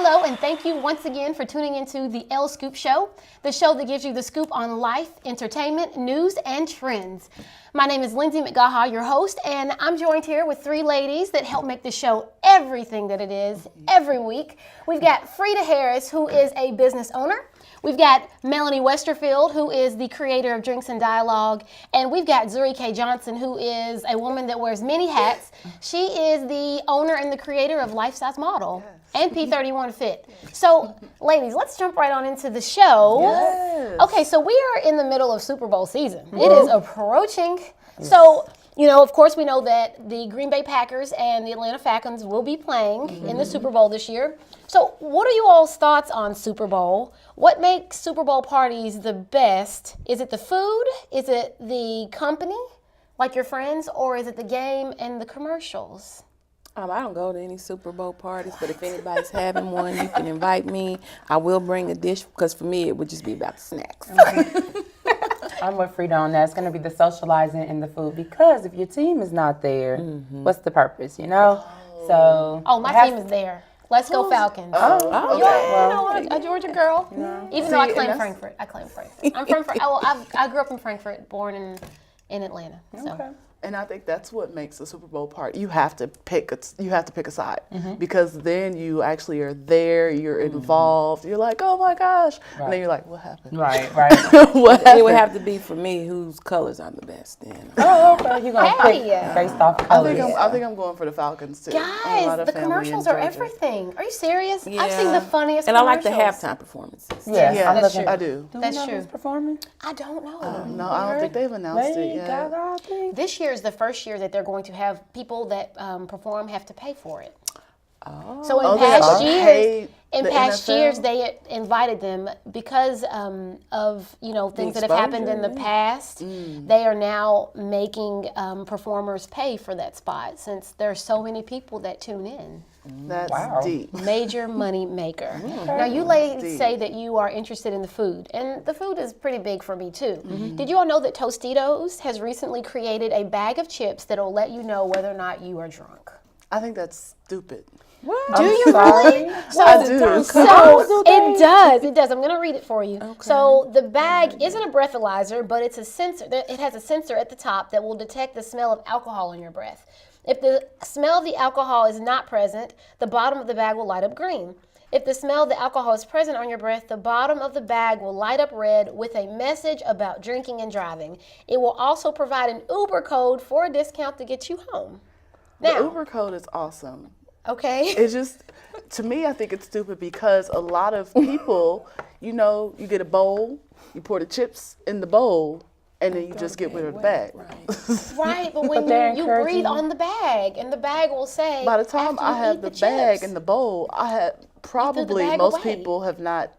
Hello, and thank you once again for tuning into the Elle Scoop Show, the show that gives you the scoop on life, entertainment, news, and trends. My name is Lyndsey McGaha, your host, and I'm joined here with three ladies that help make the show everything that it is every week. We've got Freda Harris, who is a business owner. We've got Melanie Westerfield, who is the creator of Drinks and Dialogue. And we've got Zuri K. Johnson, who is a woman that wears many hats. She is the owner and the creator of Life Size Model and P31 Fit. So, ladies, let's jump right on into the show. Yes. Okay, so we are in the middle of Super Bowl season. It is approaching. Yes. So, you know, of course, we know that the Green Bay Packers and the Atlanta Falcons will be playing in the Super Bowl this year. So what are you all's thoughts on Super Bowl? What makes Super Bowl parties the best? Is it the food? Is it the company, like your friends? Or is it the game and the commercials? I don't go to any Super Bowl parties, but if anybody's having one, you can invite me. I will bring a dish, because for me, it would just be about the snacks. I'm with Freda on that. It's going to be the socializing and the food, because if your team is not there, what's the purpose, you know? So my team is there. Let's go Falcons. Oh, You know, a Georgia girl. Even though I claim Frankfurt. I'm from Frankfurt. I grew up in Frankfurt, born in Atlanta. So. Okay. And I think that's what makes a Super Bowl party. You have to pick a side, because then you actually are there. You're involved. You're like, oh my gosh, and then you're like, what happened? Right. What happened? It would have to be for me whose colors are the best then. Oh, okay. You're going to pick based off colors. I think I'm going for the Falcons too. Guys, the commercials are everything. Are you serious? Yeah. I've seen the funniest and commercials. I like the halftime performances. Yeah, that's true. I do. That's know true. who's performing? I don't know. No, I don't think they've announced it Lady yet. Gaga, I think. This year is the first year that they're going to have people that perform have to pay for it. Oh. So in they have past to years, pay in the past NFL? years they invited them because of things that have happened in the past. They are now making performers pay for that spot, since there are so many people that tune in. That's deep. Major money maker. Now you ladies say that you are interested in the food, and the food is pretty big for me too. Did you all know that Tostitos has recently created a bag of chips that'll let you know whether or not you are drunk? I think that's stupid. What? Do you really? So I do. So it does. I'm going to read it for you. Okay. So the bag isn't a breathalyzer, but it's a sensor. It has a sensor at the top that will detect the smell of alcohol in your breath. If the smell of the alcohol is not present, the bottom of the bag will light up green. If the smell of the alcohol is present on your breath, the bottom of the bag will light up red with a message about drinking and driving. It will also provide an Uber code for a discount to get you home. Now, The Uber code is awesome. Okay. It's just, to me, I think it's stupid because a lot of people, you get a bowl, you pour the chips in the bowl, and then you just get rid of the bag. Right, but when you breathe on the bag, and the bag will say, by the time I have the bag and the bowl, probably most people have not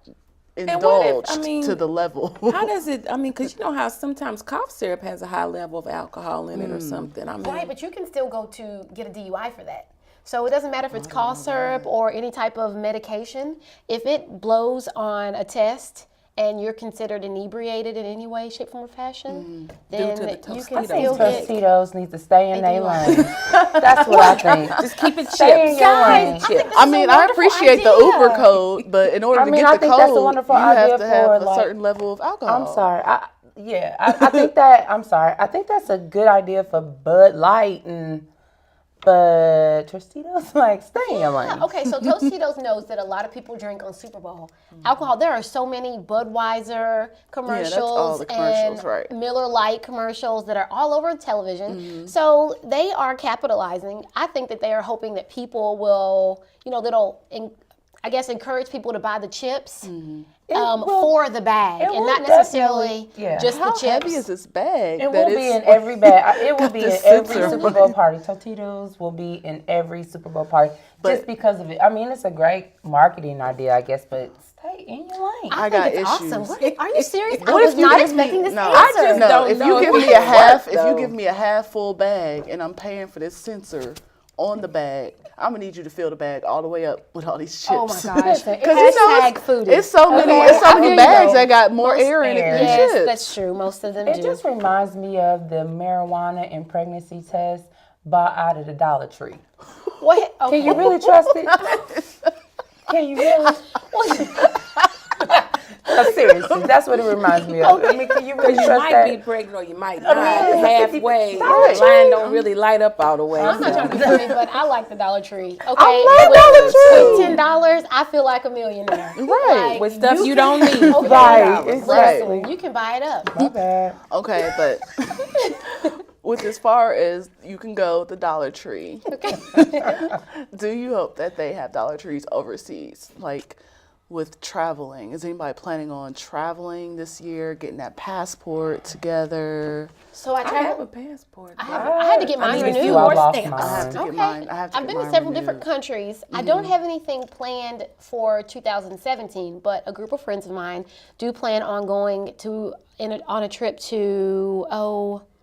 indulged to the level. How does it, because you know how sometimes cough syrup has a high level of alcohol in it or something. Right, but you can still go to get a DUI for that. So it doesn't matter if it's cough syrup or any type of medication. If it blows on a test and you're considered inebriated in any way, shape, form, or fashion, then you can still get... Tostitos need to stay in their lane. That's what I think. Just keep it Stay in your lane. I appreciate the Uber code, but in order to get the that's a code, wonderful you have idea to have for, a certain level of alcohol. I'm sorry. I think that, I think that's a good idea for Bud Light but Tostitos, stay in your lane. Okay, so Tostitos knows that a lot of people drink on Super Bowl. Alcohol, there are so many Budweiser commercials, that's all the commercials, right. Miller Lite commercials that are all over television. So they are capitalizing. I think that they are hoping that people will, encourage people to buy the chips for the bag, and not necessarily just the chips. How heavy is this bag? It will be in every bag. It will be in every Super Bowl party. Tostitos will be in every Super Bowl party just because of it. It's a great marketing idea, I guess, but stay in your lane. I think it's awesome. Are you serious? I What was if you not give me- expecting this no, answer. I just don't if know you if give it me a half, works, if you though. give me a half full bag and I'm paying for this sensor on the bag, I'm gonna need you to fill the bag all the way up with all these chips. Oh my gosh! Because foodie. it's so many bags that got more air in it than Yes, chips. that's true. Most of them It do. just reminds me of the marijuana and pregnancy test bought out of the Dollar Tree. What? Okay. Can you really trust it? Can you really? No, seriously, that's what it reminds me of. I mean, can you really You trust might that? be pregnant or you might not. Halfway, the Dollar line don't really light up all the way. I'm not trying to be funny, but I like the Dollar Tree. Okay, I with $10, I feel like a millionaire. Right. Like, With stuff you don't need. Okay. Right, Listen, exactly. you can buy it up. My bad. Okay, but with as far as you can go, the Dollar Tree. Do you hope that they have Dollar Trees overseas? Like with traveling, is anybody planning on traveling this year, getting that passport together? So I I have travel. a passport. I had to get mine need a renewed. few more lost stamps. I have to mine. get mine. I have to I've get been to mine several renewed. different countries. I don't have anything planned for 2017, but a group of friends of mine do plan on going to on a trip to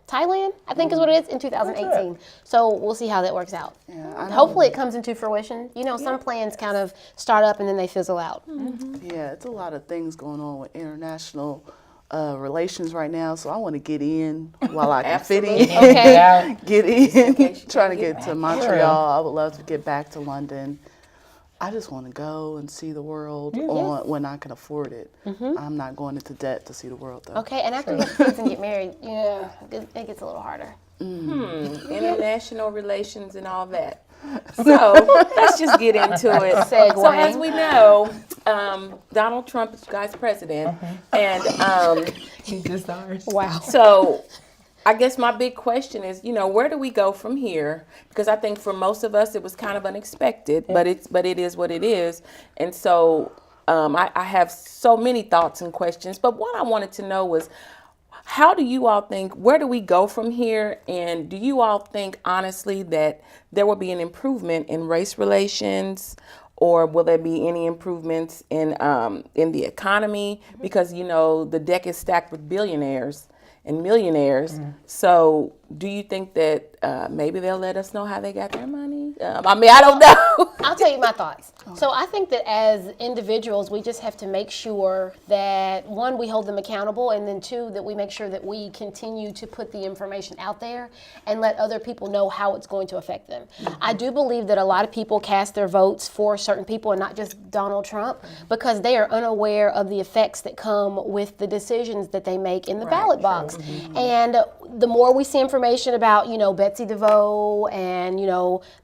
Thailand, I think is what it is, in 2018. So we'll see how that works out. Yeah, I know. Hopefully it comes into fruition. You know, some plans kind of start up and then they fizzle out. Yeah, it's a lot of things going on with international relations right now, so I want to get in while I can fit in. Okay. Yeah. Get in. case you Trying to can't get get to Montreal. I would love to get back to London. I just want to go and see the world when I can afford it. I'm not going into debt to see the world, though. Okay, and after you have kids and get married, yeah, it gets a little harder. International relations and all that. So let's just get into it. Segue. So as we know, Donald Trump is vice president, and He just ours. Wow. so I guess my big question is, where do we go from here? Because I think for most of us it was kind of unexpected, but it is what it is, and so I have so many thoughts and questions. But what I wanted to know was, how do you all think, where do we go from here? And do you all think, honestly, that there will be an improvement in race relations, or will there be any improvements in the economy? Because, the deck is stacked with billionaires and millionaires. So do you think that maybe they'll let us know how they got their money? I don't know. I'll tell you my thoughts. So I think that as individuals, we just have to make sure that, one, we hold them accountable, and then two, that we make sure that we continue to put the information out there and let other people know how it's going to affect them. I do believe that a lot of people cast their votes for certain people and not just Donald Trump because they are unaware of the effects that come with the decisions that they make in the ballot box. And the more we see information about, Betsy DeVoe and,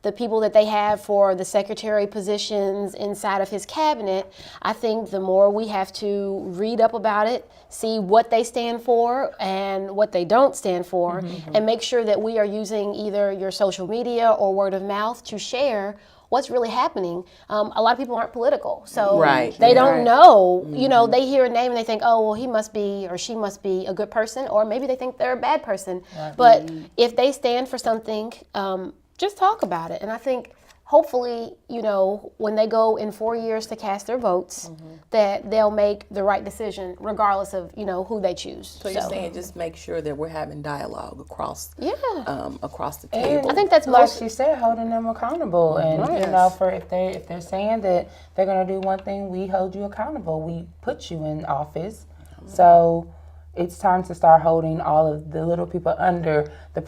the people that they have for the secretary positions inside of his cabinet, I think the more we have to read up about it, see what they stand for and what they don't stand for, and make sure that we are using either your social media or word of mouth to share what's really happening. A lot of people aren't political, so they don't know. They hear a name and they think, oh, well, he must be or she must be a good person, or maybe they think they're a bad person. But if they stand for something, just talk about it. And I think hopefully, when they go in 4 years to cast their votes, that they'll make the right decision regardless of, who they choose. So you're saying just make sure that we're having dialogue across across the And table. I think that's like most. she said, holding them accountable, and for if they're saying that they're gonna do one thing, we hold you accountable. We put you in office, so it's time to start holding all of the little people under the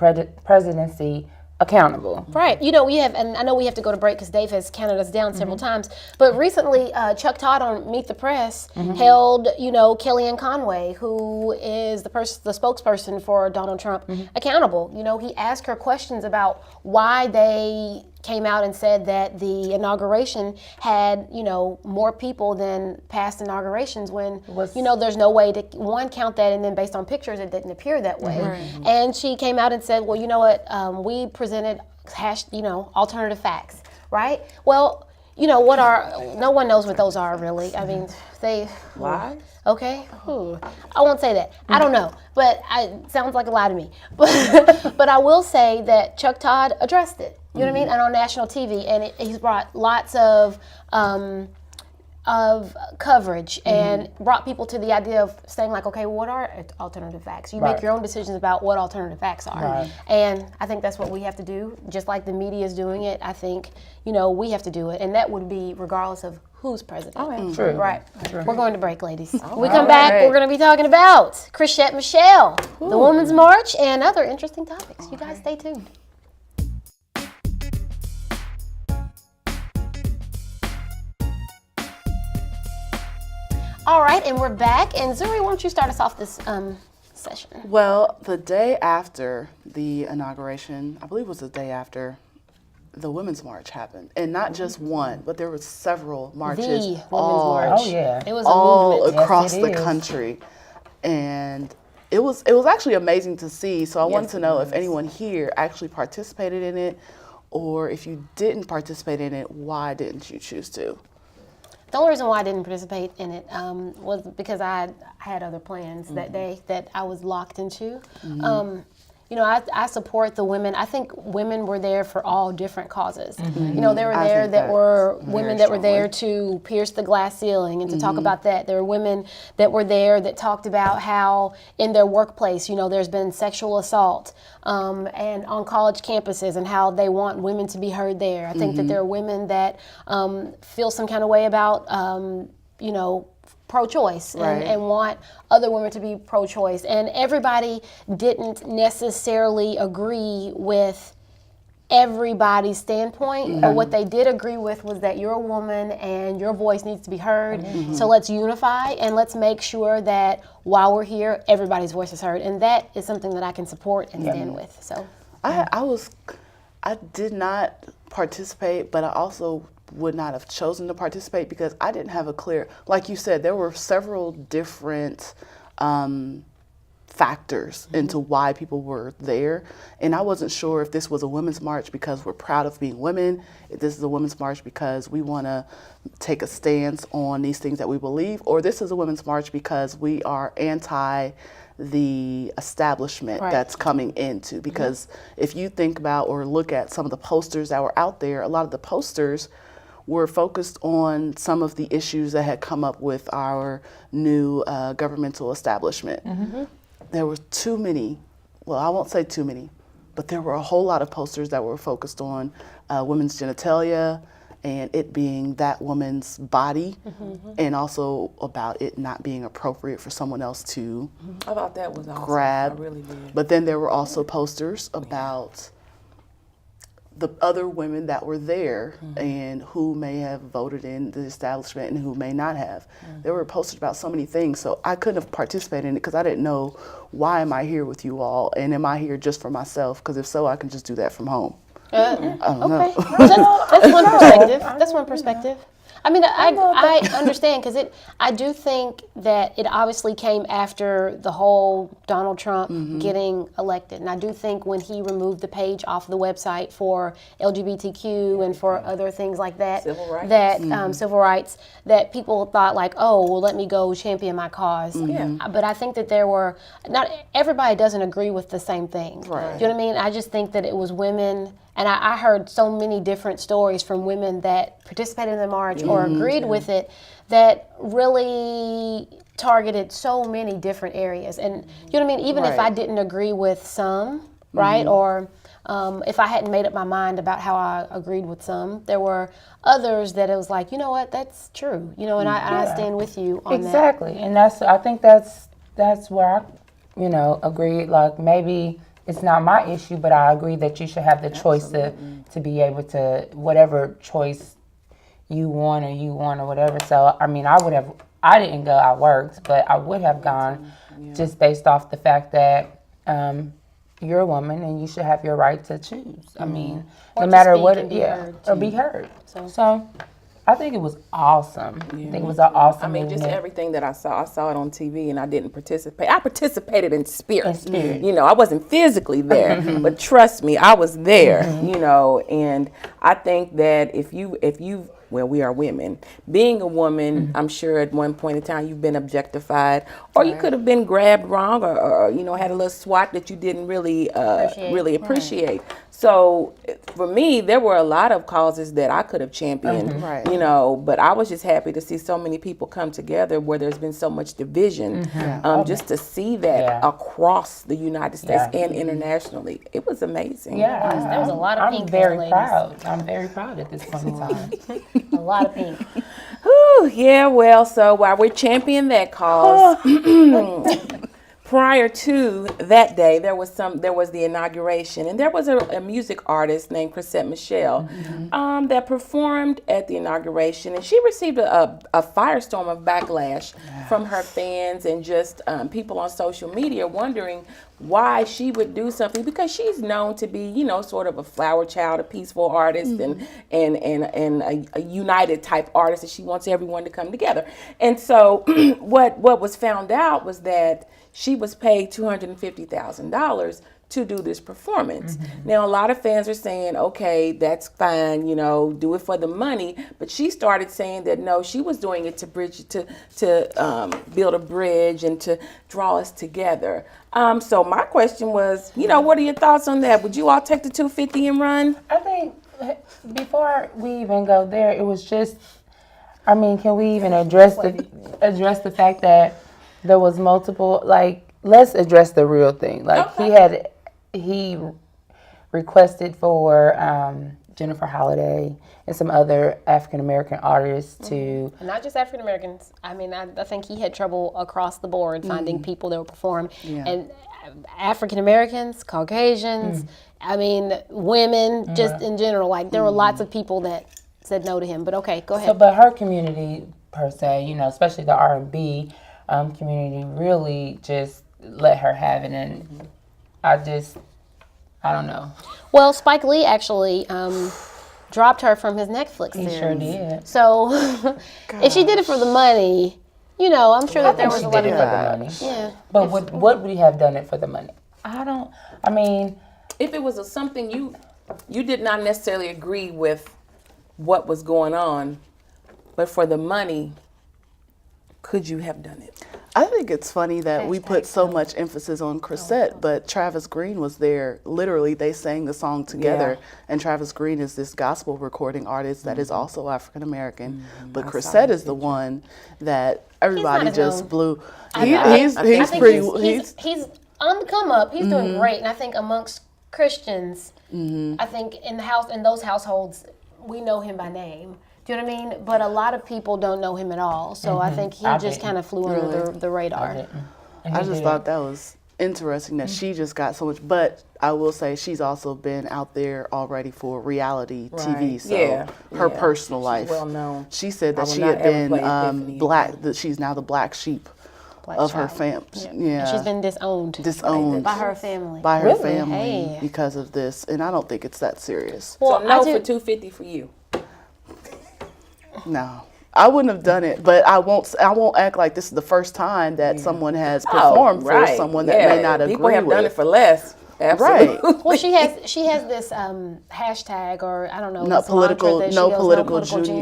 presidency accountable. Right. We have, and I know we have to go to break because Dave has counted us down several times, but recently Chuck Todd on Meet the Press held, Kellyanne Conway, who is the spokesperson for Donald Trump, accountable. He asked her questions about why they came out and said that the inauguration had, more people than past inaugurations when, there's no way to, one, count that, and then based on pictures, it didn't appear that way. And she came out and said, well, you know what, we presented alternative facts, right? Well, no one knows what those are really. I mean, they... Lies? Okay, I won't say that. I don't know, but it sounds like a lie to me. But I will say that Chuck Todd addressed it. You know what I mean? And on national TV, and he's brought lots of coverage and brought people to the idea of saying like, okay, what are alternative facts? You make your own decisions about what alternative facts are. And I think that's what we have to do. Just like the media is doing it, I think, we have to do it. And that would be regardless of who's president. True. Right. We're going to break, ladies. When we come back, we're going to be talking about Chrisette Michelle, the Women's March, and other interesting topics. You guys stay tuned. All right, and we're back. And Zuri, why don't you start us off this session? Well, the day after the inauguration, I believe it was the day after, the Women's March happened. And not just one, but there were several marches. The Women's all, March. Oh, yeah. It was a all movement. across Yes, the it is. country. And it was actually amazing to see. So I wanted to know if anyone here actually participated in it, or if you didn't participate in it, why didn't you choose to? The only reason why I didn't participate in it was because I had other plans that day that I was locked into. You know, I support the women. I think women were there for all different causes. You know, there were I there think that were that's women very that were there strongly. to pierce the glass ceiling and to talk about that. There were women that were there that talked about how in their workplace, you know, there's been sexual assault and on college campuses and how they want women to be heard there. I think that there are women that feel some kind of way about, you know, pro-choice Right. and want other women to be pro-choice. And everybody didn't necessarily agree with everybody's standpoint, but what they did agree with was that you're a woman and your voice needs to be heard. So let's unify and let's make sure that while we're here, everybody's voice is heard. And that is something that I can support and stand with. So I did not participate, but I also would not have chosen to participate because I didn't have a clear, like you said, there were several different factors into why people were there. And I wasn't sure if this was a women's march because we're proud of being women, if this is a women's march because we want to take a stance on these things that we believe, or this is a women's march because we are anti the establishment that's coming into. Because if you think about or look at some of the posters that were out there, a lot of the posters were focused on some of the issues that had come up with our new governmental establishment. There were too many, well, I won't say too many, but there were a whole lot of posters that were focused on women's genitalia and it being that woman's body, and also about it not being appropriate for someone else to I thought that was awesome. grab. I really did. But then there were also posters about the other women that were there and who may have voted in the establishment and who may not have. There were posters about so many things, so I couldn't have participated in it because I didn't know, why am I here with you all, and am I here just for myself? Because if so, I can just do that from home. I don't know. That's one perspective. That's one perspective. I mean, I understand because I do think that it obviously came after the whole Donald Trump getting elected. And I do think when he removed the page off the website for LGBTQ and for other things like that, Civil rights. that civil rights, that people thought like, oh, well, let me go champion my cause. But I think that there were, not everybody doesn't agree with the same thing. Right. Do you know what I mean? I just think that it was women. And I heard so many different stories from women that participated in the march or agreed with it that really targeted so many different areas. And you know what I mean? Even if I didn't agree with some, right? Or if I hadn't made up my mind about how I agreed with some, there were others that it was like, you know what, that's true. You know, and I stand with you on that. Exactly. And I think that's where I, agreed. Like maybe it's not my issue, but I agree that you should have the choice to be able to, whatever choice you want or whatever. So, I mean, I didn't go, I worked, but I would have gone just based off the fact that you're a woman and you should have your right to choose. I mean, Or no to matter speak what, and be heard, or be heard. So I think it was awesome. I think it was an awesome I mean, movement. just everything that I saw it on TV, and I didn't participate. I participated in spirit. In spirit. You know, I wasn't physically there, but trust me, I was there. You know, and I think that if you, well, we are women. Being a woman, I'm sure at one point in time you've been objectified, or you could have been grabbed wrong, or had a little swat that you didn't really appreciate. So for me, there were a lot of causes that I could have championed, you know, but I was just happy to see so many people come together where there's been so much division, just to see that across the United States and internationally. It was amazing. Yeah, There was a lot of I'm pink very ladies. proud. I'm very proud at this point in time. A lot of pink. Whew, yeah, well, so while we're championing that cause, prior to that day, there was the inauguration, and there was a music artist named Chrisette Michelle that performed at the inauguration, and she received a firestorm of backlash from her fans and just people on social media wondering why she would do something, because she's known to be, you know, sort of a flower child, a peaceful artist, and a united type artist, and she wants everyone to come together. And so what was found out was that she was paid $250,000 to do this performance. Now, a lot of fans are saying, okay, that's fine, you know, do it for the money. But she started saying that no, she was doing it to build a bridge and to draw us together. So my question was, you know, what are your thoughts on that? Would you all take the $250 and run? I think before we even go there, it was just, I mean, can we even address the fact that there was multiple, like, let's address the real thing. Like, he requested for Jennifer Holliday and some other African-American artists to... Not just African-Americans. I mean, I think he had trouble across the board finding people that would perform. And African-Americans, Caucasians, I mean, women, just in general. Like, there were lots of people that said no to him. But okay, go ahead. So, but her community, per se, you know, especially the R&B community, really just let her have it. And I don't know. Well, Spike Lee actually dropped her from his Netflix series. He sure did. So if she did it for the money, you know, I'm sure that there was a lot of for the money. Yeah. But would we have done it for the money? I mean, If it was something you did not necessarily agree with what was going on, but for the money, could you have done it? I think it's funny that we put so much emphasis on Chrisette, but Travis Green was there. Literally, they sang the song together. And Travis Green is this gospel recording artist that is also African American. But Chrisette is the one that everybody just blew. He's on the come up. He's doing great, and I think amongst Christians, I think in those households, we know him by name. Do you know what I mean? But a lot of people don't know him at all. So I think he just kind of flew under the radar. I just thought that was interesting that she just got so much. But I will say she's also been out there already for reality TV. So her personal life. Well known. She said that she had been black, that she's now the black sheep of her family. Yeah. And she's been disowned by her family. By her family because of this. And I don't think it's that serious. Well, so no for $250 for you. No, I wouldn't have done it, but I won't act like this is the first time that someone has performed for someone that may not agree with. People have done it for less. Absolutely. Right. Well, she has this hashtag, or I don't know, no this political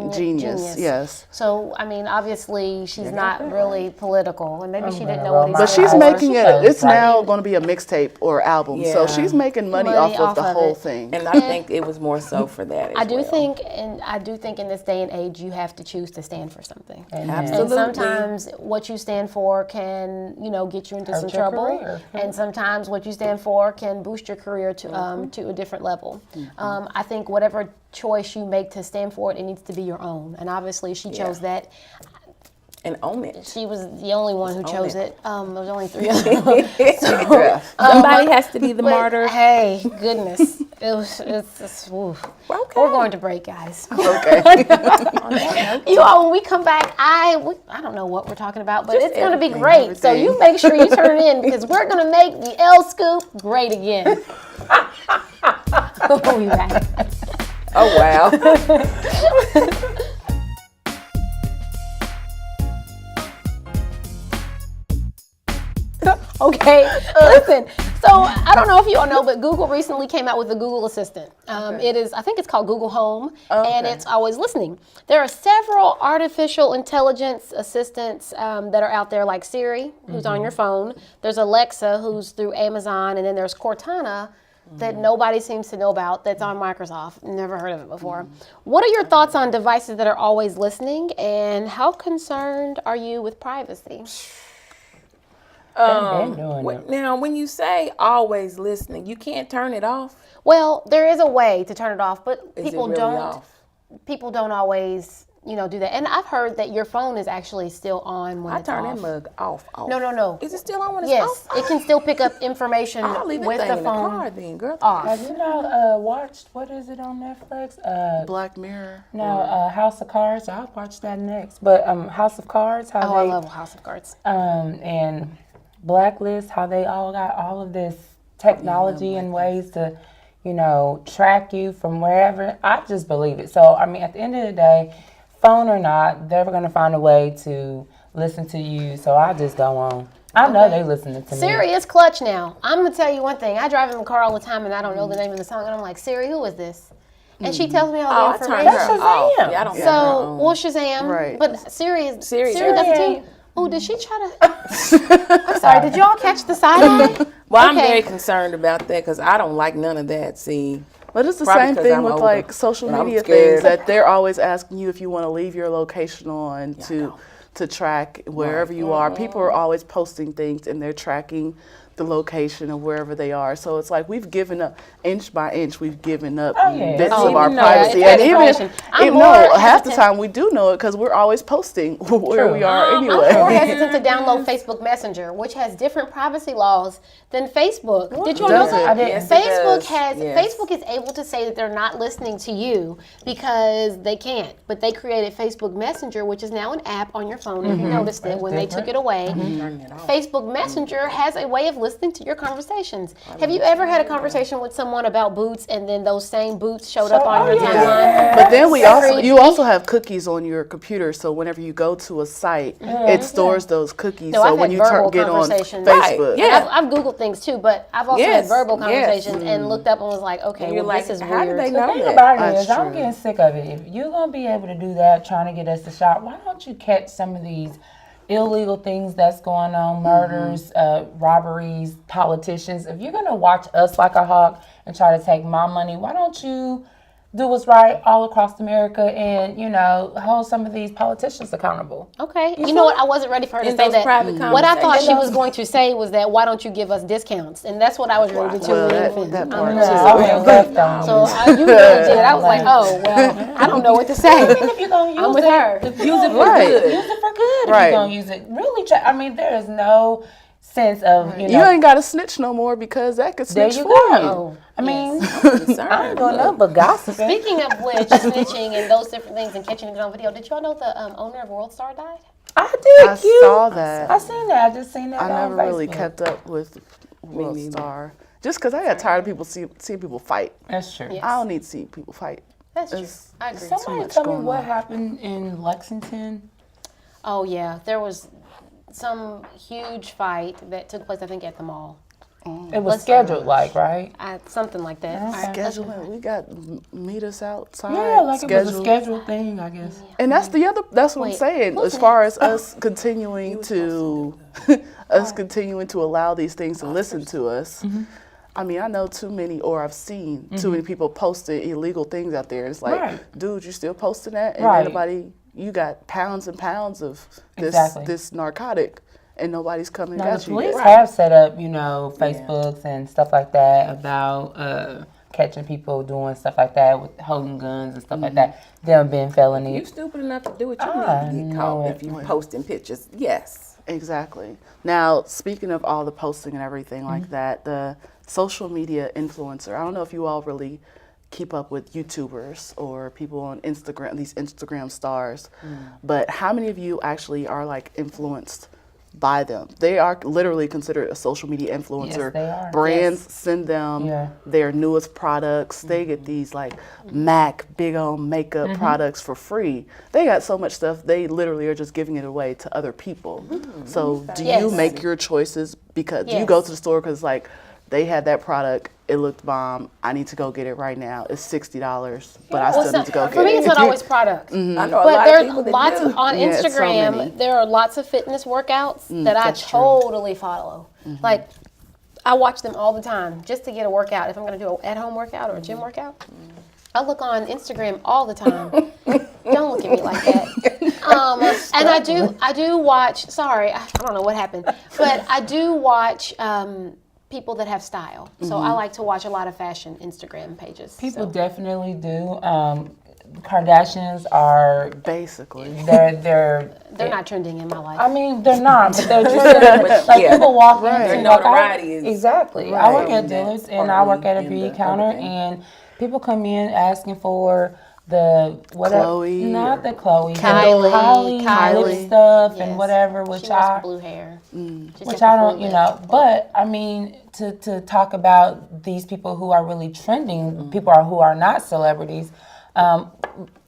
genius. Yes. So I mean, obviously she's not really political, and maybe she didn't know what he But said. she's making it. It's now going to be a mixtape or album, so she's making money off of the whole thing. And I think it was more so for that. I do think in this day and age, you have to choose to stand for something. Absolutely. And sometimes what you stand for can, get you into some trouble, and sometimes what you stand for can boost your career to a different level. I think whatever choice you make to stand for it, it needs to be your own. And obviously she chose that. And own it. She was the only one who chose it. There was only 3 of them. Somebody has to be the martyr. Hey, goodness. It's okay. We're going to break, guys. Okay. You all, when we come back, I don't know what we're talking about, but it's going to be great. So you make sure you turn in, because we're going to make the Elle Scoop great again. We'll be back. Oh, wow. Okay, listen. So I don't know if you all know, but Google recently came out with the Google Assistant. It is, I think it's called Google Home, and it's always listening. There are several artificial intelligence assistants that are out there, like Siri, who's on your phone. There's Alexa, who's through Amazon, and then there's Cortana, that nobody seems to know about, that's on Microsoft. Never heard of it before. What are your thoughts on devices that are always listening, and how concerned are you with privacy? Now, when you say always listening, you can't turn it off. Well, there is a way to turn it off, but Is it really off? People don't always do that. And I've heard that your phone is actually still on when I it's turn off. that mug off. No. Is it still on when it's Yes, off? it can still pick up information I'll leave with that the thing in the phone car then, girl. off. Have you not watched, what is it on Netflix? Black Mirror. No, House of Cards. I'll watch that next. But House of Cards, how I they love House of Cards. and Blacklist, how they all got all of this technology and ways to, track you from wherever. I just believe it. So I mean, at the end of the day, phone or not, they're gonna find a way to listen to you. So I just go on. I know they listening to me. Siri is clutch now. I'm gonna tell you one thing. I drive in the car all the time and I don't know the name of the song, and I'm like, Siri, who is this? And she tells me all the information. That's Shazam. Yeah, I don't So, well, Shazam, Right. but Siri does Siri it too. Oh, did she try to? I'm sorry. Did y'all catch the side eye? Well, I'm Okay. very concerned about that because I don't like none of that. See, But it's the Probably same 'cause thing I'm with older like social and I'm media scared. things that they're always asking you if you want to leave your location on to track wherever you are. People are always posting things and they're tracking the location of wherever they are. So it's like we've given up inch by inch. We've given up bits Oh, of our no, privacy, it's and even information. I'm no, more half the hesitant. time we do know it because we're always posting where we are I'm more anyway. hesitant to download Facebook Messenger, which has different privacy laws than Facebook. Did you know Does it? that? Yes, it Facebook does. has Yes. Facebook is able to say that they're not listening to you because they can't. But they created Facebook Messenger, which is now an app on your phone. If you noticed it when they took it away, Facebook Messenger has a way of listening to your conversations. Have you ever had a conversation with someone about boots and then those same boots showed up on your timeline? But then you creepy. also have cookies on your computer, so whenever you go to a site, it stores those cookies. No, so I've when had you verbal get on conversations. Facebook, Right, yeah. I've Googled things too, but I've also had Yes, verbal yes. conversations and looked up and was like, okay, you're well, like, this is how weird. did they know The thing that? about it That's is, I'm true. getting sick of it. If you're gonna be able to do that, trying to get us to shop, why don't you catch some of these illegal things that's going on, murders, robberies, politicians? If you're gonna watch us like a hawk and try to take my money, why don't you do what's right all across America and, hold some of these politicians accountable? Okay. You know what? I wasn't ready for her to In say those that. private What I thought conversations. she was going to say was that, why don't you give us discounts? And that's what I was ready to Well, tune in. that for. part No, too. I went left on So you. you really did. I was like, oh, well, I don't know what to say. If you're gonna use I'm with it, her. use it for Right. good. Use it for good. Right. If you're gonna use it, really. I mean, there is no sense of You ain't got to snitch no more because that could There snitch you for go. you. Oh, I mean, Concerned. I ain't doing nothing but gossiping. Speaking of which, snitching and those different things and catching it on video, did y'all know the owner of World Star died? I did. I cute. saw that. I seen that. I just seen that I on never really Facebook. kept up with World Star just because I got tired of people seeing people fight. That's true. Yeah. I don't need to see people fight. That's true. It's- I agree. Somebody much tell me going what on. happened in Lexington. Oh, yeah. There was some huge fight that took place, I think, at the mall. It was scheduled, right? Something like that. All right, let's- Scheduling, we got meet us outside. Yeah, like it was a schedule. scheduled thing, I guess. And that's that's what I'm Wait, saying. who's As far as us continuing to continuing to allow these things to listen to us. I mean, I know too many, or I've seen too many people posting illegal things out there. It's like, Right. dude, you still posting that? And Right. anybody, you got pounds and pounds of this Exactly. this narcotic, and nobody's coming Now, at the you. police yet. have set up, Facebooks and stuff like that about catching people doing stuff like that with holding guns and stuff like that. Them being felony. You stupid enough to do it, you I need to get know caught it. if you posting pictures. Yes. Exactly. Now, speaking of all the posting and everything like that, the social media influencer, I don't know if you all really keep up with YouTubers or people on Instagram, these Instagram stars, but how many of you actually are like influenced by them? They are literally considered a social media influencer. Yes, they are. Brands send them Yeah. their newest products. They get these like MAC big old makeup products for free. They got so much stuff, they literally are just giving it away to other people. So do Yes. you make your choices because you Yes. go to the store because like they had that product, it looked bomb, I need to go get it right now. It's $60, but I still need to go for get me, it. it's not always product. I know a But lot there of are people that lots do. on Yeah, it's so Instagram. many. There are lots of fitness workouts that I that's true. totally follow. Like I watch them all the time just to get a workout. If I'm going to do an at-home workout or a gym workout, I look on Instagram all the time. Don't look at me like that. And I do watch. Sorry, I don't know what happened, but I do watch. People that have style. So I like to watch a lot of fashion Instagram pages. People so. definitely do. Kardashians are Basically. they're not trending in my life. I mean, they're not, but they're just like people walk in. Their Like, notoriety is exactly. I work at Dillard's and I work at a beauty counter, and people come in asking for the whatever, Chloe not the Chloe, Kylie, lip stuff Yes. and whatever, which She wants I blue hair. Just which like I the don't, full you lip. know, but I mean, to talk about these people who are really trending, people who are not celebrities.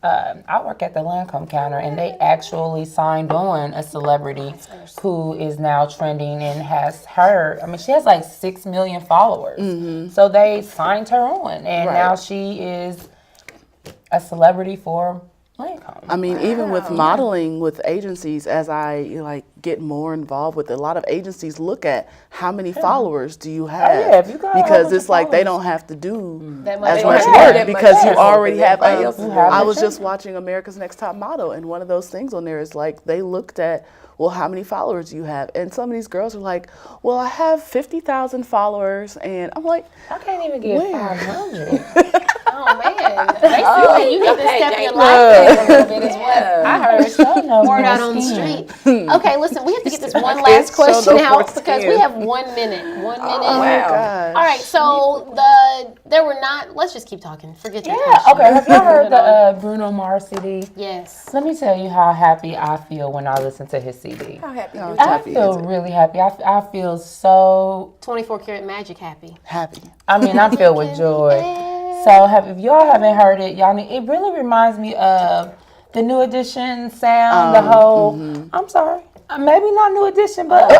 I work at the Lancome counter, and they actually signed on a celebrity who is now trending and has her. I mean, she has like 6 million followers, so they signed her on, and now she is a celebrity for Lancome. I mean, even with modeling with agencies, as I get more involved with it, a lot of agencies look at how many followers do you have, if you got a whole because bunch it's of like they followers. don't have to do That much as work. much Yeah. work That because much you work. already have. Everybody else is I was doing just watching America's Next Top Model, and one of those things on there is like they looked at, well, how many followers do you have? And some of these girls are like, well, I have 50,000 followers, and I'm like, I can't even get 500. Oh man, they feel like you need to step your life back a little bit is what I heard. Word out on the street. Okay, listen, we have to get this one last question out because we have 1 minute. 1 minute. oh my gosh. All right, so there were not. Let's just keep talking. Forget that Yeah, question. okay. Have y'all heard the Bruno Mars CD? Yes. Let me tell you how happy I feel when I listen to his CD. How happy How you I happy feel is it? really happy. I feel so, 24 karat magic happy. Happy. I mean, I'm filled with joy. So if y'all haven't heard it, y'all need, it really reminds me of the New Edition sound, the whole, I'm sorry, maybe not New Edition, but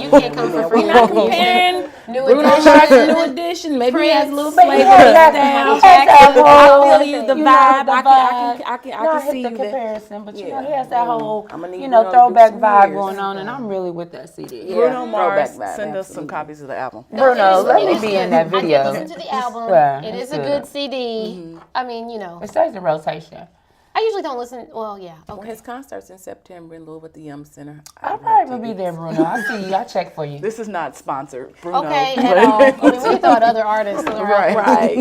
You can't come for free. We're not comparing New Bruno edition. Mars to New Edition. Maybe he has a little but flavor he has down. that whole, I feel you, the you vibe. know, the I can not see hit the that. comparison, but you know, Yeah. he has that whole, I'ma need you know, Bruno to do throwback some vibe years. going on, and I'm really with that CD. Yeah. Bruno Mars, Throwback vibe, send us some absolutely. copies of the album. Bruno, It let is me be good. in that I did video. listen to the album. Yeah, It is it's a good. good CD. I mean, you know, It stays in rotation. I usually don't listen. Well, yeah. Well, Okay. his concert's in September in Louisville at the Yum Center. I probably will be there, Bruno. I see you. I check for you. This is not sponsored, Bruno. Okay, at all. I mean, we thought other artists. Right.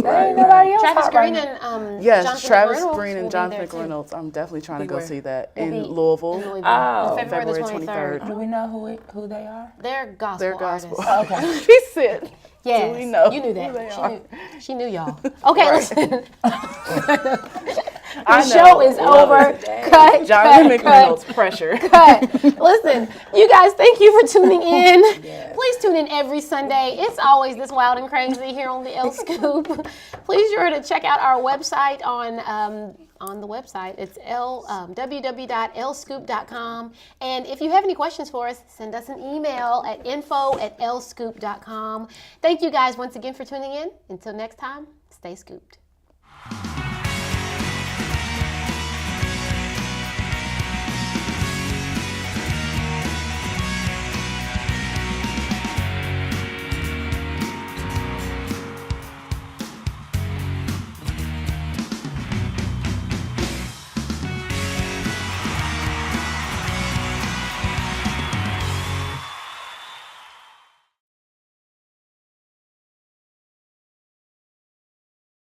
There ain't nobody else Travis hot right Green now. and Yes, Jonathan Travis McReynolds Green will and be Jonathan there, too. McReynolds. I'm definitely trying to go Where? see that Will in be Louisville. in Louisville Oh. on February February 23rd. Do we know who they are? They're gospel They're gospel. artists. Okay. She said, Yes. we know You knew who they that. are? She knew y'all. Okay, listen. I The know. show is Love over. it. Cut. Jonathan cut, McReynolds, pressure. cut. Listen, you guys, thank you for tuning in. Please tune in every Sunday. It's always this wild and crazy here on the Elle Scoop. Please be sure to check out our website on the website. It's www.ellscoop.com. And if you have any questions for us, send us an email at info@ellscoop.com. Thank you guys once again for tuning in. Until next time, stay scooped.